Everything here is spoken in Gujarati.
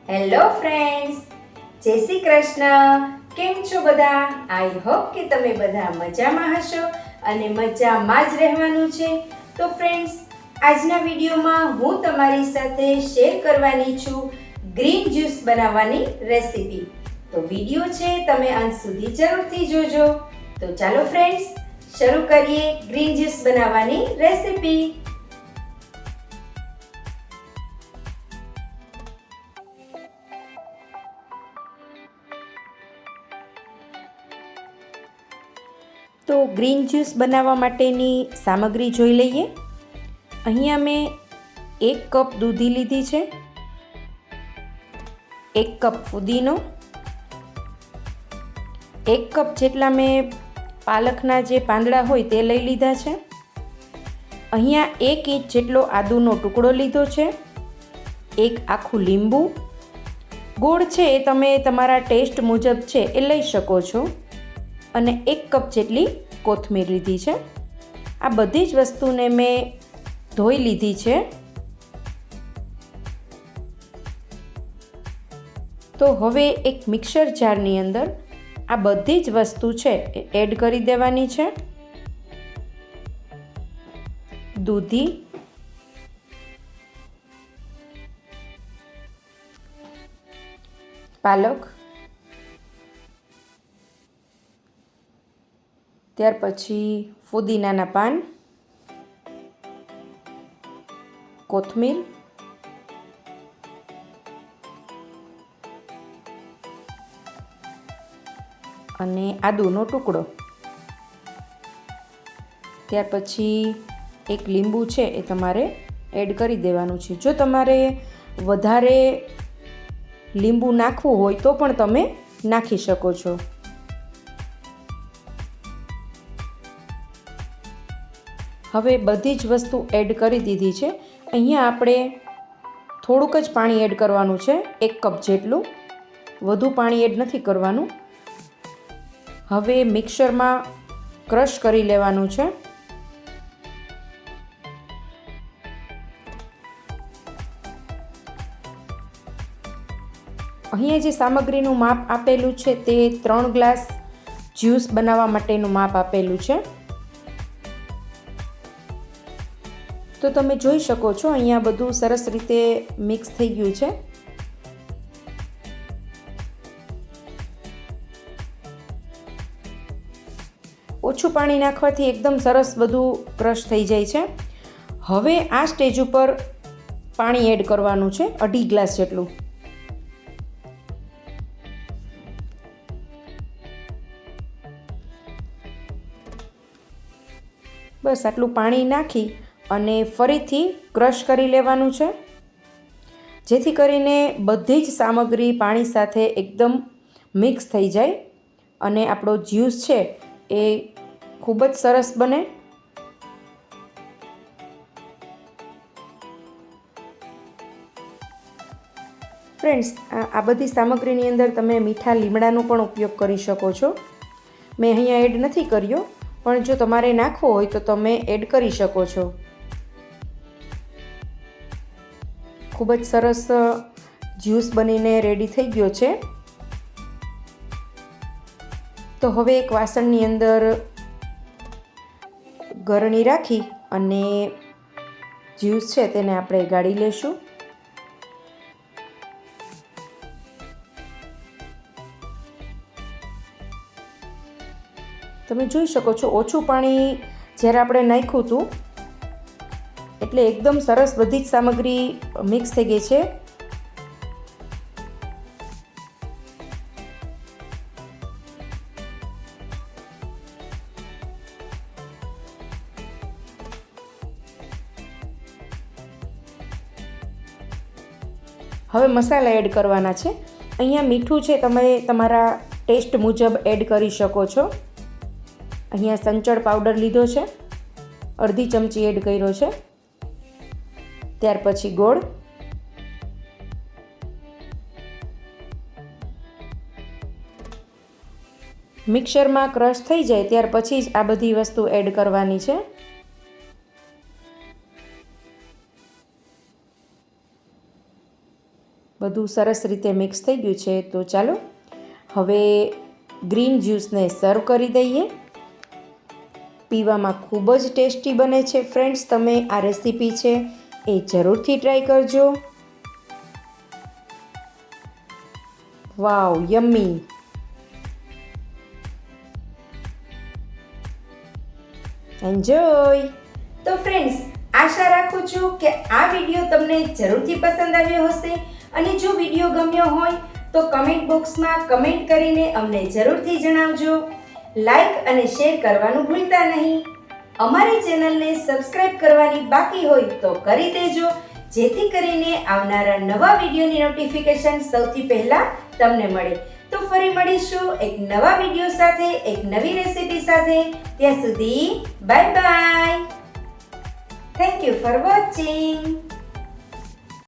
હેલો ફ્રેન્ડ્સ, જય શ્રી કૃષ્ણ. કેમ છો બધા? આઈ હોપ કે તમે બધા મજામાં હશો અને મજામાં જ રહેવાનું છે. તો ફ્રેન્ડ્સ, આજના વિડીયોમાં હું તમારી સાથે શેર કરવાની છું ગ્રીન જ્યુસ બનાવવાની રેસીપી. તો વિડીયો છે તમે અંત સુધી જરૂરથી જોજો. તો ચાલો ફ્રેન્ડ્સ, શરૂ કરીએ ગ્રીન જ્યુસ બનાવવાની રેસીપી. તો ગ્રીન જ્યુસ બનાવવા માટેની સામગ્રી જોઈ લઈએ. અહીંયા મેં 1 કપ દૂધી લીધી છે, 1 કપ ફુદીનો, 1 કપ જેટલા મેં પાલકના જે પાંદડા હોય તે લઈ લીધા છે. અહીંયા 1 ઇંચ જેટલો આદુનો ટુકડો લીધો છે, 1 આખું લીંબુ, ગોળ છે એ તમે તમારા ટેસ્ટ મુજબ છે એ લઈ શકો છો, અને 1 કપ જેટલી કોથમીર લીધી છે. આ બધી જ વસ્તુને મેં ધોઈ લીધી છે. તો હવે એક મિક્સર જારની અંદર આ બધી જ વસ્તુ છે એ એડ કરી દેવાની છે. દૂધી, પાલક, ત્યાર પછી ફુદીનાના પાન, કોથમીર, અને આદુનો ટુકડો. ત્યાર પછી એક લીંબુ છે એ તમારે એડ કરી દેવાનું છે. જો તમારે વધારે લીંબુ નાખવું હોય તો પણ તમે નાખી શકો છો. હવે બધી જ વસ્તુ એડ કરી દીધી છે. અહીંયા આપણે થોડુંક જ પાણી એડ કરવાનું છે, 1 કપ જેટલું, વધુ પાણી એડ નથી કરવાનું. હવે મિક્સરમાં ક્રશ કરી લેવાનું છે. અહીંયા જે સામગ્રીનું માપ આપેલું છે તે 3 ગ્લાસ જ્યુસ બનાવવા માટેનું માપ આપેલું છે. તો તમે જોઈ શકો છો અહીંયા બધું સરસ રીતે મિક્સ થઈ ગયું છે. ઓછું પાણી નાખવાથી એકદમ સરસ બધું ક્રશ થઈ જાય છે. હવે આ સ્ટેજ ઉપર પાણી એડ કરવાનું છે, 2.5 ગ્લાસ જેટલું. બસ આટલું પાણી નાખી અને ફરીથી ક્રશ કરી લેવાનું છે, જેથી કરીને બધી જ સામગ્રી પાણી સાથે એકદમ મિક્સ થઈ જાય અને આપણો જ્યુસ છે એ ખૂબ જ સરસ બને. ફ્રેન્ડ્સ, આ બધી સામગ્રીની અંદર તમે મીઠા લીમડાનો પણ ઉપયોગ કરી શકો છો. મેં અહીંયા એડ નથી કર્યો, પણ જો તમારે નાખવો હોય તો તમે એડ કરી શકો છો. ખૂબ જ સરસ જ્યુસ બનીને રેડી થઈ ગયો છે. તો હવે એક વાસણની અંદર ગરણી રાખી અને જ્યુસ છે તેને આપણે ગાળી લેશું. તમે જોઈ શકો છો ઓછું પાણી જ્યારે આપણે નાખ્યું હતું એટલે એકદમ સરસ બધી જ સામગ્રી મિક્સ થઈ ગઈ છે. હવે મસાલા એડ કરવાના છે. અહીંયા મીઠું છે તમે તમારા ટેસ્ટ મુજબ એડ કરી શકો છો. અહીંયા સંચળ પાવડર લીધો છે, 1/2 ચમચી એડ કર્યો છે. ત્યાર પછી ગોળ, મિક્સરમાં ક્રશ થઈ જાય ત્યાર પછી જ આ બધી વસ્તુ એડ કરવાની છે. બધું સરસ રીતે મિક્સ થઈ ગયું છે. તો ચાલો હવે ગ્રીન જ્યુસને સર્વ કરી દઈએ. પીવામાં ખૂબ જ ટેસ્ટી બને છે ફ્રેન્ડ્સ. તમે આ રેસીપી છે એ જરૂરથી ટ્રાય કરજો. વાવ, યમ્મી. એન્જોય. તો ફ્રેન્ડ્સ, આશા રાખું છું કે આ વિડીયો તમને જરૂરથી પસંદ આવ્યો હશે. અને જો વિડીયો ગમ્યો હોય તો કમેન્ટ બોક્સમાં કમેન્ટ કરીને અમને જરૂરથી જણાવજો. લાઈક અને શેર કરવાનું ભૂલતા નહીં. અમારી ચેનલને સબસ્ક્રાઇબ કરવાની બાકી હોય તો કરી દેજો, જેથી કરીને આવનારા નવા વિડીયોની નોટિફિકેશન સૌથી પહેલા તમને મળે. તો ફરી મળીશું એક નવા વિડીયો સાથે, એક નવી રેસીપી સાથે. ત્યાં સુધી bye bye. Thank you for watching.